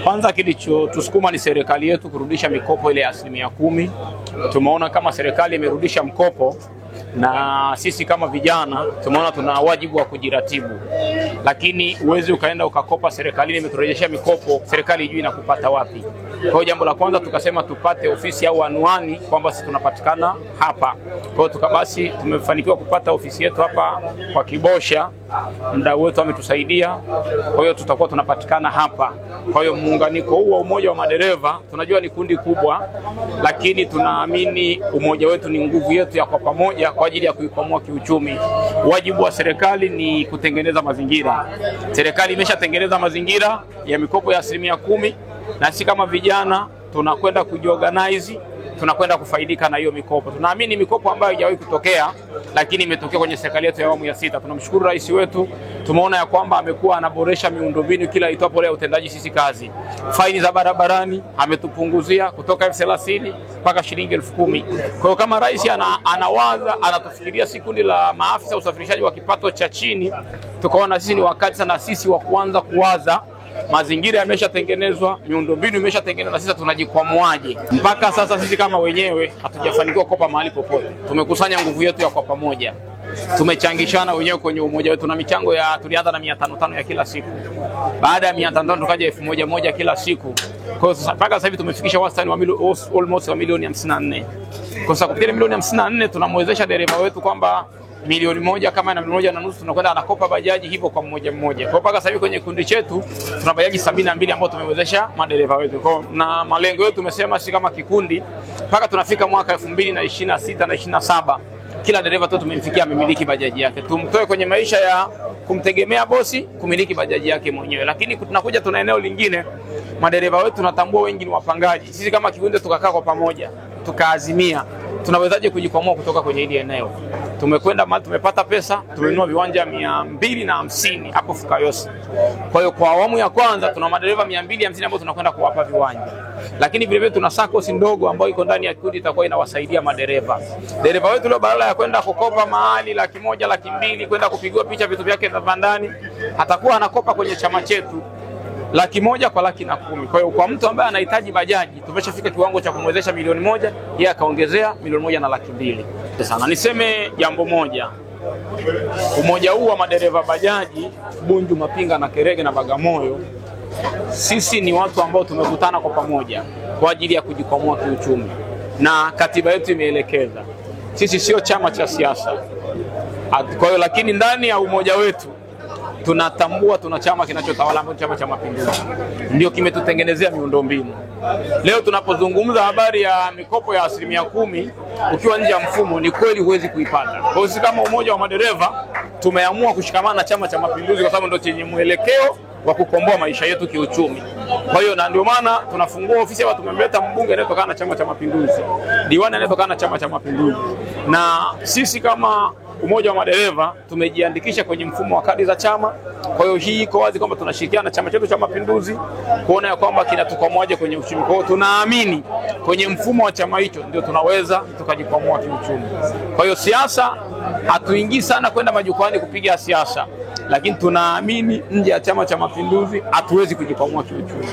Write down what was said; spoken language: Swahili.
Kwanza kilichotusukuma ni serikali yetu kurudisha mikopo ile ya 10%. Tumeona kama serikali imerudisha mkopo na sisi kama vijana tumeona tuna wajibu wa kujiratibu. Lakini uwezi ukaenda ukakopa serikali imeturejeshia mikopo, serikali hijui na kupata wapi. Kwa hiyo jambo la kwanza tukasema tupate ofisi au anwani kwamba sisi tunapatikana hapa. Kwa hiyo tukabasi tumefanikiwa kupata ofisi yetu hapa kwa Kibosha. Mdau wetu ametusaidia. Kwa hiyo tutakuwa tunapatikana hapa. Kwa hiyo muunganiko huu wa umoja wa madereva tunajua ni kundi kubwa, lakini tunaamini umoja wetu ni nguvu yetu ya kwa pamoja kwa ajili ya kuikwamua kiuchumi. Wajibu wa serikali ni kutengeneza mazingira. Serikali imeshatengeneza mazingira ya mikopo ya 10%, na sisi kama vijana tunakwenda kujiorganize, tunakwenda kufaidika na hiyo mikopo. Tunaamini mikopo ambayo haijawahi kutokea lakini imetokea kwenye serikali yetu ya awamu ya 6. Tunamshukuru rais wetu, tumeona ya kwamba amekuwa anaboresha miundombinu kila itwapo leo utendaji sisi kazi. Faini za barabarani ametupunguzia kutoka 30,000 mpaka shilingi 10,000. Kwa hiyo kama rais anawaza, anatufikiria si kundi la maafisa usafirishaji wa kipato cha chini, tukaona sisi ni wakati sana sisi wa kuanza kuwaza. Mazingira yameshatengenezwa, miundombinu imeshatengenezwa, sisi tunajikwamuaje? Mpaka sasa sisi kama wenyewe hatujafanikiwa kukopa mahali popote. Tumekusanya nguvu yetu ya kwa pamoja. Tumechangishana wenyewe kwenye umoja wetu na michango ya tulianza na 500 ya kila siku. Baada ya 500 tukaja 1,000 kila siku. Kwa hiyo mpaka sasa hivi tumefikisha wastani wa almost milioni 54. Kwa sababu kupitia milioni 54 tunamwezesha dereva wetu kwamba milioni 1 kama na 1.5 tunakwenda anakopa bajaji hivyo kwa mmoja. Kwa mpaka sasa hivi kwenye kundi chetu tuna bajaji 72 ambao tumewezesha madereva wetu. Kwa na malengo yetu tumesema si kama kikundi mpaka tunafika mwaka 2026 na 27 kila dereva tu tumemfikia amemiliki bajaji yake. Tumtoe kwenye maisha ya kumtegemea bosi, kumiliki bajaji yake mwenyewe. Lakini tunakuja tuna eneo lingine, madereva wetu tunatambua wengi ni wapangaji. Sisi kama kikundi tukakaa kwa pamoja, tukaazimia tunawezaje kujikwamua kutoka kwenye hili eneo. Tumekwenda mahali tumepata pesa, tumenunua viwanja 250 hapo Fukayosi. Kwa hiyo kwa awamu ya kwanza tuna madereva 250 ambao tunakwenda kuwapa viwanja. Lakini vile vile tuna SACCOS ndogo ambayo iko ndani ya kikundi itakuwa inawasaidia madereva. Dereva wetu leo badala ya kwenda kukopa mahali 100,000, 200,000 kwenda kupigwa picha vitu vyake vya ndani, atakuwa anakopa kwenye chama chetu 100,000 kwa 10,000. Kwa hiyo kwa mtu ambaye anahitaji bajaji tumeshafika kiwango cha kumwezesha milioni 1, yeye akaongezea milioni 1.2 sana. Niseme jambo moja. Umoja huu wa madereva bajaji Bunju, Mapinga na Kerege na Bagamoyo, sisi ni watu ambao tumekutana kwa pamoja kwa ajili ya kujikwamua kiuchumi. Na katiba yetu imeelekeza sisi sio chama cha siasa. Kwa hiyo lakini ndani ya umoja wetu tunatambua tuna chama kinachotawala ambacho Chama cha Mapinduzi. Ndio kimetutengenezea miundombinu. Leo tunapozungumza habari ya mikopo ya 10%, ukiwa nje ya mfumo ni kweli huwezi kuipata. Kwa hiyo sisi kama umoja wa madereva tumeamua kushikamana na Chama cha Mapinduzi kwa sababu ndio chenye mwelekeo wa kukomboa maisha yetu kiuchumi. Kwa hiyo na ndio maana tunafungua ofisi hapa, tumemleta mbunge anayetokana na Chama cha Mapinduzi, diwani anayetokana na Chama cha Mapinduzi. Na sisi kama umoja wa madereva tumejiandikisha kwenye mfumo wa kadi za chama. Kwa hiyo hii iko wazi kwamba tunashirikiana na chama chetu cha Mapinduzi kuona ya kwamba kinatukwamwaje kwenye uchumi. Kwa hiyo tunaamini kwenye mfumo wa chama hicho ndio tunaweza tukajikwamua kiuchumi. Kwa hiyo siasa hatuingii sana kwenda majukwani kupiga siasa, lakini tunaamini nje ya Chama cha Mapinduzi hatuwezi kujikwamua kiuchumi.